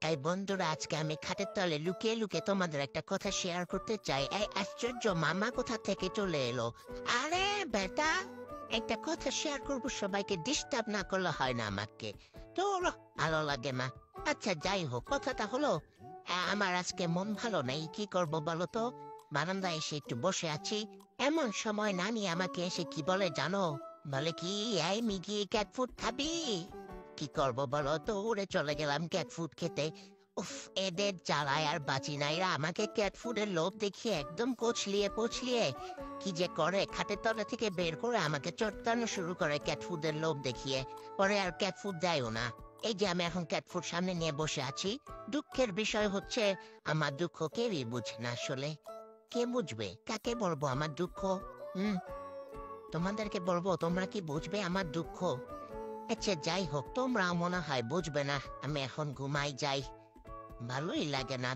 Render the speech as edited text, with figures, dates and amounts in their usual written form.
এই বন্ধুরা, আজকে আমি খাটের তলে লুকিয়ে লুকিয়ে তোমাদের একটা কথা শেয়ার করতে চাই। এই আশ্চর্য মামা কোথা থেকে চলে এলো? আরে বেটা, একটা কথা শেয়ার করবো, সবাইকে ডিস্টার্ব না করলে হয় না আমাকে। তোর ভালো লাগে না। আচ্ছা যাই হোক, কথাটা হলো আমার আজকে মন ভালো নেই, কি করব বলো তো? বারান্দায় এসে একটু বসে আছি, এমন সময় নানি আমাকে এসে কি বলে জানো? বলে কি, এই মিগি ক্যাট ফুড খাবি? কি করব বলো তো, উড়ে চলে গেলাম ক্যাট ফুড খেতে। উফ, এদের জ্বালায় আর বাঁচি না। এরা আমাকে ক্যাট ফুডের লোভ দেখিয়ে একদম কচলিয়ে পচলিয়ে কি যে করে, খাটের তলা থেকে বের করে আমাকে চটকানো শুরু করে ক্যাট ফুডের লোভ দেখিয়ে। পরে আর ক্যাট ফুড দেয়ও না। এই যে আমি এখন ক্যাট ফুড সামনে নিয়ে বসে আছি। দুঃখের বিষয় হচ্ছে, আমার দুঃখ কেউই বুঝে না আসলে। কে বুঝবে? কাকে বলবো আমার দুঃখ? হুম, তোমাদেরকে বলবো? তোমরা কি বুঝবে আমার দুঃখ? আচ্ছা যাই হোক, তোমরা মনে হয় বুঝবে না। আমি এখন ঘুমাই যাই, ভালোই লাগে না।